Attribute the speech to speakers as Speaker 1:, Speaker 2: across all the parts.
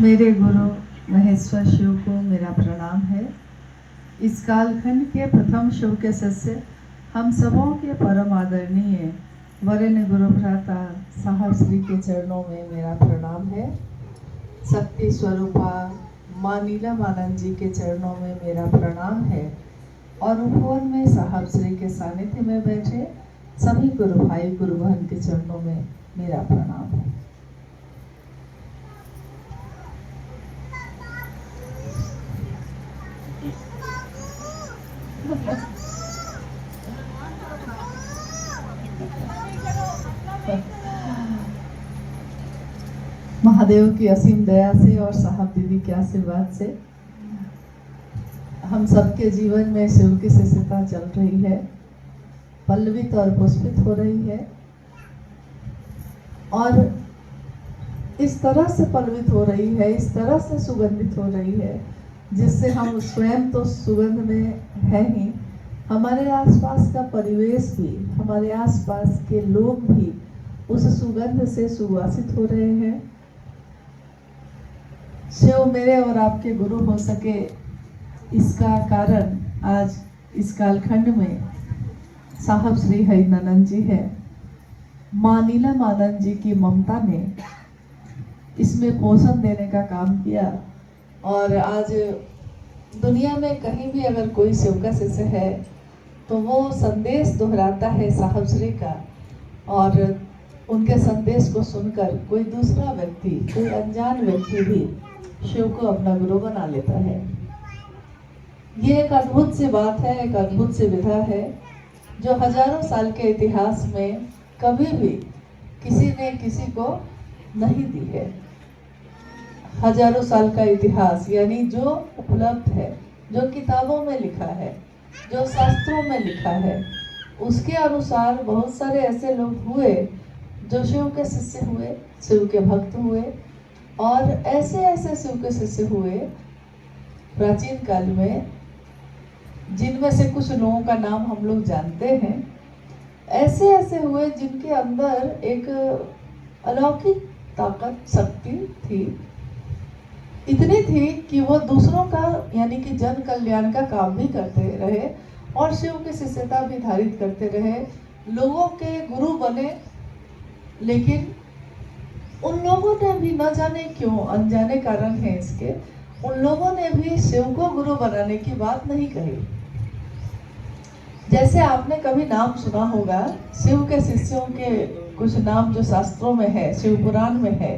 Speaker 1: मेरे गुरु महेश्वर शिव को मेरा प्रणाम है। इस कालखंड के प्रथम शिव के शिष्य हम सबों के परम आदरणीय वरेण्य गुरु भ्राता साहब श्री के चरणों में मेरा प्रणाम है। शक्ति स्वरूपा माँ नीलमानंद जी के चरणों में मेरा प्रणाम है और उपवन में साहब श्री के सानिध्य में बैठे सभी गुरु भाई गुरु बहन के चरणों में मेरा प्रणाम है। महादेव की असीम दया से और साहब दीदी के आशीर्वाद से हम सबके जीवन में शिव की शिष्यता चल रही है, पल्लवित और पुष्पित हो रही है और इस तरह से पल्लवित हो रही है, इस तरह से सुगंधित हो रही है जिससे हम स्वयं तो सुगंध में है ही, हमारे आसपास का परिवेश भी, हमारे आसपास के लोग भी उस सुगंध से सुवासित हो रहे हैं। शिव मेरे और आपके गुरु हो सके, इसका कारण आज इस कालखंड में साहब श्री हरिनानंद जी है। माँ नीलमानंद जी की ममता ने इसमें पोषण देने का काम किया और आज दुनिया में कहीं भी अगर कोई शिव का शिष्य है तो वो संदेश दोहराता है साहब श्री का और उनके संदेश को सुनकर कोई दूसरा व्यक्ति, कोई अनजान व्यक्ति भी शिव को अपना गुरु बना लेता है। ये एक अद्भुत सी बात है, एक अद्भुत सी विधा है जो हजारों साल के इतिहास में कभी भी किसी ने किसी को नहीं दी है। हजारों साल का इतिहास यानी जो उपलब्ध है, जो किताबों में लिखा है, जो शास्त्रों में लिखा है, उसके अनुसार बहुत सारे ऐसे लोग हुए जो शिव के शिष्य हुए, शिव के भक्त हुए और ऐसे ऐसे शिव के शिष्य हुए प्राचीन काल में जिनमें से कुछ लोगों का नाम हम लोग जानते हैं। ऐसे ऐसे हुए जिनके अंदर एक अलौकिक ताकत, शक्ति थी, इतनी थी कि वो दूसरों का यानी कि जन कल्याण का काम भी करते रहे और शिव की शिष्यता भी धारित करते रहे, लोगों के गुरु बने। लेकिन उन लोगों ने भी न जाने क्यों, अनजाने कारण है इसके, उन लोगों ने भी शिव को गुरु बनाने की बात नहीं कही। जैसे आपने कभी नाम सुना होगा शिव के शिष्यों के कुछ नाम जो शास्त्रों में है, शिव पुराण में है,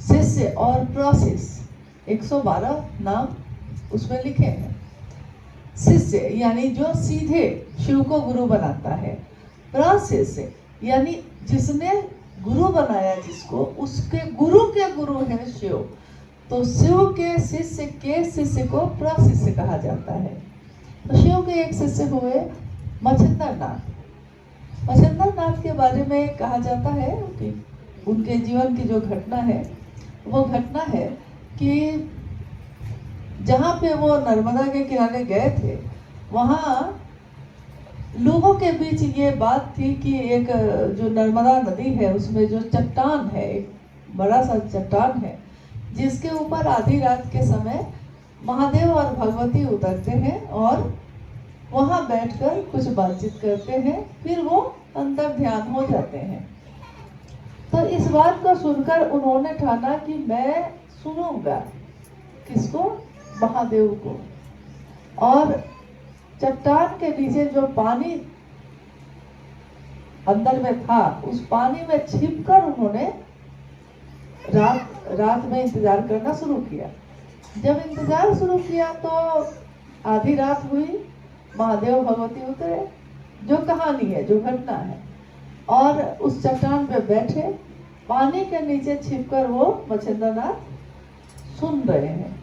Speaker 1: शिष्य और प्रोसेस 112 नाम उसमें लिखे हैं। शिष्य यानी जो सीधे शिव को गुरु बनाता है, प्रोसेस यानी जिसने गुरु बनाया जिसको, उसके गुरु के गुरु है शिव, तो शिव के शिष्य को प्रशिष्य कहा जाता है। तो शिव के एक शिष्य हुए मच्छिंद्रनाथ। मच्छिंद्रनाथ के बारे में कहा जाता है कि उनके जीवन की जो घटना है वो घटना है कि जहाँ पे वो नर्मदा के किनारे गए थे वहाँ लोगों के बीच ये बात थी कि एक जो नर्मदा नदी है उसमें जो चट्टान है, एक बड़ा सा चट्टान है जिसके ऊपर आधी रात के समय महादेव और भगवती उतरते हैं और वहाँ बैठकर कुछ बातचीत करते हैं, फिर वो अंतर ध्यान हो जाते हैं। तो इस बात को सुनकर उन्होंने ठाना कि मैं सुनूंगा किसको, महादेव को। और चट्टान के नीचे जो पानी अंदर में था उस पानी में छिपकर उन्होंने रात में इंतजार करना शुरू किया। जब इंतजार शुरू किया तो आधी रात हुई, महादेव भगवती उतरे, जो कहानी है, जो घटना है, और उस चट्टान पे बैठे पानी के नीचे छिपकर वो मच्छिंद्रनाथ सुन रहे हैं।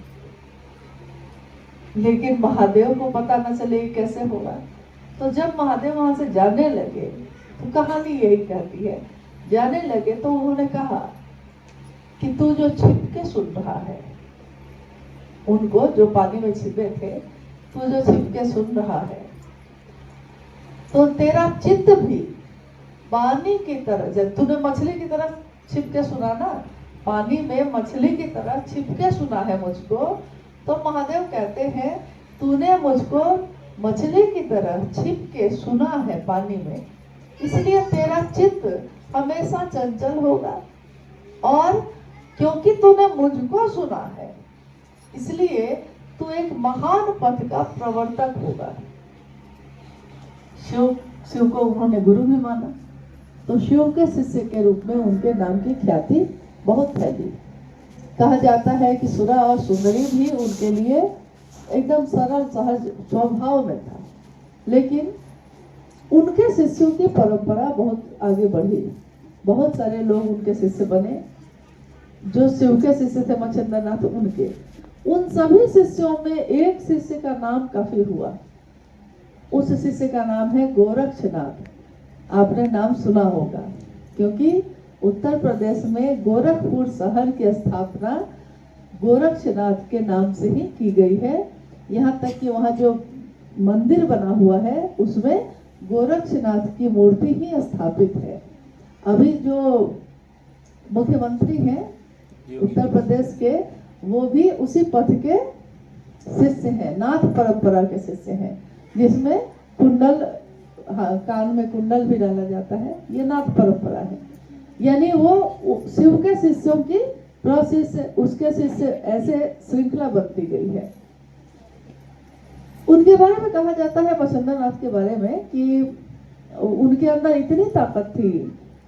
Speaker 1: लेकिन महादेव को पता न चले कैसे होगा। तो जब महादेव वहां से जाने लगे तो कहानी यही कहती है, जाने लगे तो उन्होंने कहा कि तू जो छिप के सुन रहा है, उनको जो पानी में छिपे थे, तू जो छिप के सुन रहा है, तो तेरा चित्त भी पानी की तरह, जब तूने मछली की तरह छिप के सुना ना, पानी में मछली की तरह छिप के सुना है मुझको, तो महादेव कहते हैं तूने मुझको मछली की तरह छिप के सुना है पानी में, इसलिए तेरा चित्त हमेशा चंचल होगा। और क्योंकि तूने मुझको सुना है, इसलिए तू एक महान पथ का प्रवर्तक होगा। शिव को उन्होंने गुरु भी माना, तो शिव के शिष्य के रूप में उनके नाम की ख्याति बहुत फैली। कहा जाता है कि सुरा और सुंदरी भी उनके लिए एकदम सरल सहज स्वभाव में था, लेकिन उनके शिष्यों की परंपरा बहुत आगे बढ़ी। बहुत सारे लोग उनके शिष्य बने, जो शिव के शिष्य थे मच्छिंद्रनाथ उनके। उन सभी शिष्यों में एक शिष्य का नाम काफी हुआ। उस शिष्य का नाम है गोरक्षनाथ। आपने नाम सुना होगा, क्योंकि उत्तर प्रदेश में गोरखपुर शहर की स्थापना गोरक्षनाथ के नाम से ही की गई है। यहाँ तक कि वहाँ जो मंदिर बना हुआ है उसमें गोरक्षनाथ की मूर्ति ही स्थापित है। अभी जो मुख्यमंत्री हैं उत्तर प्रदेश के, वो भी उसी पथ के शिष्य हैं, नाथ परंपरा के शिष्य हैं, जिसमें कुंडल, कान में कुंडल भी डाला जाता है। ये नाथ परंपरा है, यानी वो शिव के शिष्यों की प्रशिष्य, उसके शिष्य, ऐसे श्रृंखला बनती गई है। उनके बारे में कहा जाता है, मच्छिंद्रनाथ के बारे में, कि उनके अंदर इतनी ताकत थी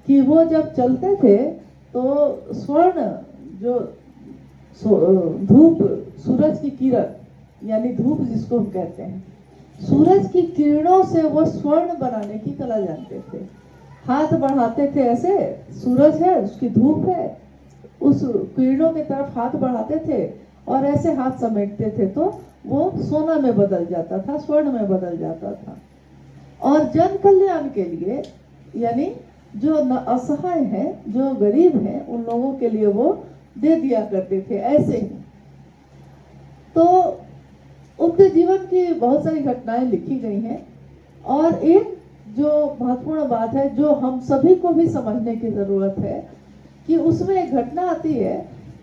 Speaker 1: कि वो जब चलते थे तो स्वर्ण, जो धूप, सूरज की किरण, यानी धूप जिसको हम कहते हैं, सूरज की किरणों से वो स्वर्ण बनाने की कला जानते थे। हाथ बढ़ाते थे, ऐसे सूरज है, उसकी धूप है, उस किरणों की तरफ हाथ बढ़ाते थे और ऐसे हाथ समेटते थे तो वो सोना में बदल जाता था, स्वर्ण में बदल जाता था। और जन कल्याण के लिए, यानी जो असहाय है, जो गरीब है, उन लोगों के लिए वो दे दिया करते थे ऐसे ही। तो उनके जीवन की बहुत सारी घटनाएं लिखी गई हैं, और एक जो महत्वपूर्ण बात है जो हम सभी को भी समझने की जरूरत है, कि उसमें एक घटना आती है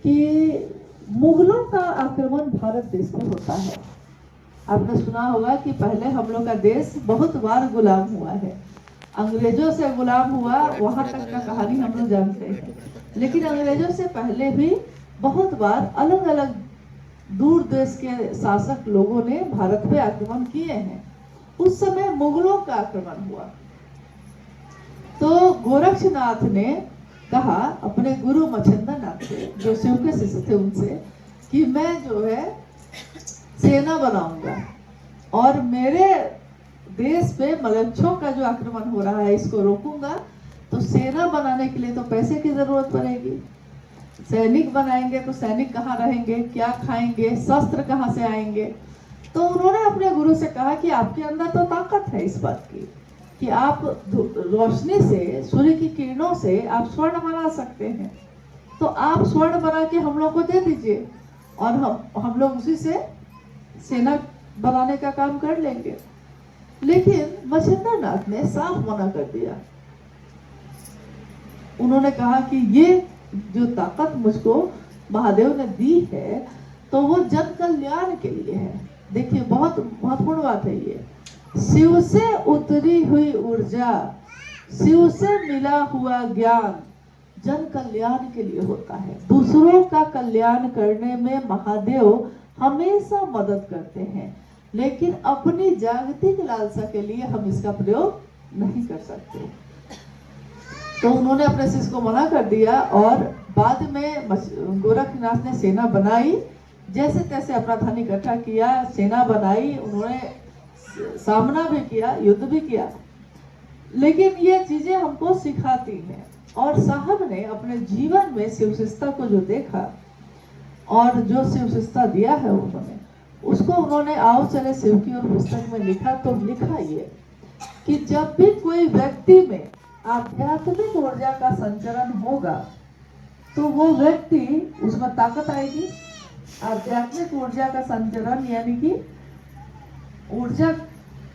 Speaker 1: कि मुगलों का आक्रमण भारत देश पर होता है। आपने सुना होगा कि पहले हम लोग का देश बहुत बार गुलाम हुआ है, अंग्रेजों से गुलाम हुआ, वहां तक का कहानी हम लोग जानते हैं। लेकिन अंग्रेजों से पहले भी बहुत बार अलग अलग दूर देश के शासक लोगों ने भारत पे आक्रमण किए हैं। उस समय मुगलों का आक्रमण हुआ, तो गोरक्षनाथ ने कहा अपने गुरु मच्छिंद्रनाथ से, जो शिव के शिष्य थे, उनसे कि मैं जो है सेना बनाऊंगा और मेरे देश पे मलच्छों का जो आक्रमण हो रहा है इसको रोकूंगा। तो सेना बनाने के लिए तो पैसे की जरूरत पड़ेगी, सैनिक बनाएंगे तो सैनिक कहाँ रहेंगे, क्या खाएंगे, शस्त्र कहाँ से आएंगे। तो उन्होंने अपने गुरु से कहा कि आपके अंदर तो ताकत है इस बात की कि आप रोशनी से, सूर्य की किरणों से आप स्वर्ण बना सकते हैं, तो आप स्वर्ण बना के हम लोग को दे दीजिए और हम लोग उसी से सेना बनाने का काम कर लेंगे। लेकिन मच्छिंद्रनाथ ने साफ मना कर दिया। उन्होंने कहा कि ये जो ताकत मुझको महादेव ने दी है तो वो जन कल्याण के लिए है। देखिए बहुत महत्वपूर्ण बात है ये। शिव से उतरी हुई ऊर्जा, शिव से मिला हुआ ज्ञान जन कल्याण के लिए होता है। दूसरों का कल्याण करने में महादेव हमेशा मदद करते हैं, लेकिन अपनी जागतिक लालसा के लिए हम इसका प्रयोग नहीं कर सकते। तो उन्होंने अपने शिष्य को मना कर दिया और बाद में गोरखनाथ ने सेना बनाई, जैसे तैसे अपना धन इकट्ठा किया, सेना बनाई, उन्होंने सामना भी किया, युद्ध भी किया। लेकिन ये चीजें हमको सिखाती हैं। और साहब ने अपने जीवन में शिवशिष्टता को जो देखा और जो शिवशिष्टता दिया है उन्होंने, उसको उन्होंने आओ चले शिव की ओर पुस्तक में लिखा। तो लिखा ये कि जब भी कोई व्यक्ति में आध्यात्मिक ऊर्जा का संचरण होगा तो वो व्यक्ति, उसमें ताकत आएगी। आध्यात्मिक ऊर्जा का संचरण यानी कि ऊर्जा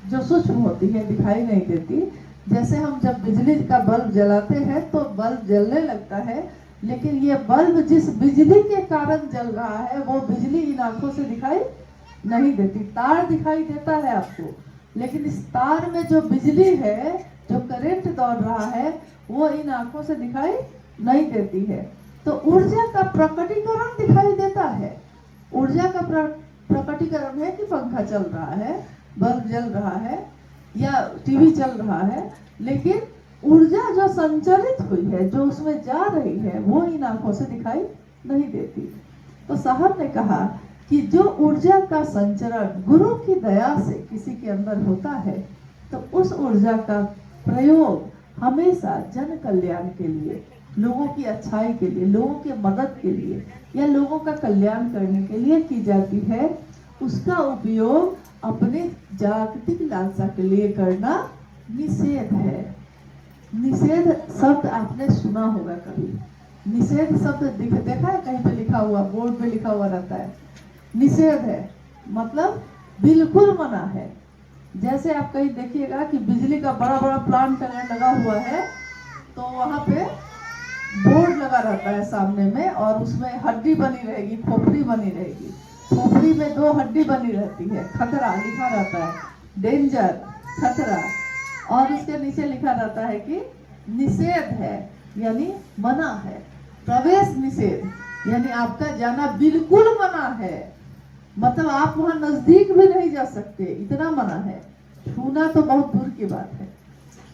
Speaker 1: जो सूक्ष्म होती है, दिखाई नहीं देती, जैसे हम जब बिजली का बल्ब जलाते हैं तो बल्ब जलने लगता है, लेकिन ये बल्ब जिस बिजली के कारण जल रहा है वो बिजली इन आंखों से दिखाई नहीं देती। तार दिखाई देता है आपको, लेकिन इस तार में जो बिजली है, जो करंट दौड़ रहा है, वो इन आंखों से दिखाई नहीं देती है। तो ऊर्जा का प्रकटीकरण दिखाई देता है। ऊर्जा का प्रकटीकरण है कि पंखा चल रहा है, बल्ब जल रहा है या टीवी चल रहा है, लेकिन ऊर्जा जो संचरित हुई है, जो उसमें जा रही है, वो इन आंखों से दिखाई नहीं देती। तो साहब ने कहा कि जो ऊर्जा का संचरण गुरु की दया से किसी के अंदर होता है, तो उस ऊर्जा का प्रयोग हमेशा जन कल्याण के लिए, लोगों की अच्छाई के लिए, लोगों की मदद के लिए या लोगों का कल्याण करने के लिए की जाती है। उसका उपयोग अपने जागतिक लालसा के लिए करना निषेध है। निषेध शब्द आपने सुना होगा कभी। निषेध शब्द देखा है कहीं पे लिखा हुआ, बोर्ड पे लिखा हुआ रहता है। निषेध है मतलब बिल्कुल मना है। जैसे आप कहीं देखिएगा कि बिजली का बड़ा बड़ा प्लांट अगर लगा हुआ है तो वहां पे बोर्ड लगा रहता है सामने में, और उसमें हड्डी बनी रहेगी, खोपड़ी बनी रहेगी। खोपड़ी में 2 हड्डी बनी रहती है, खतरा लिखा रहता है, डेंजर, खतरा, और उसके नीचे लिखा रहता है कि निषेध है, यानी मना है। प्रवेश निषेध, यानी आपका जाना बिल्कुल मना है। मतलब आप वहां नजदीक भी नहीं जा सकते, इतना मना है। छूना तो बहुत दूर की बात है।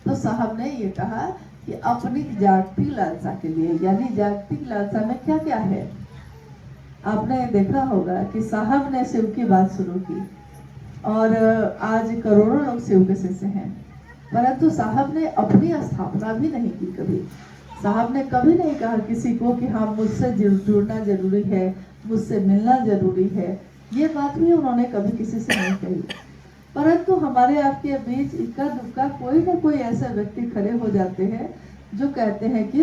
Speaker 1: तो साहब ने ये कहा कि अपनी जागतिक लालसा के लिए, यानी जागतिक लालसा में क्या क्या है। आपने देखा होगा कि साहब ने शिव की बात शुरू की और आज करोड़ों लोग शिव के शिष्य हैं, परंतु साहब ने अपनी स्थापना भी नहीं की कभी। साहब ने कभी नहीं कहा किसी को कि हाँ मुझसे जुड़ना जरूरी है, मुझसे मिलना जरूरी है। ये बात भी उन्होंने कभी किसी से नहीं कही। परंतु हमारे आपके बीच इक्का दुक्का कोई ना कोई ऐसे व्यक्ति खड़े हो जाते हैं जो कहते हैं कि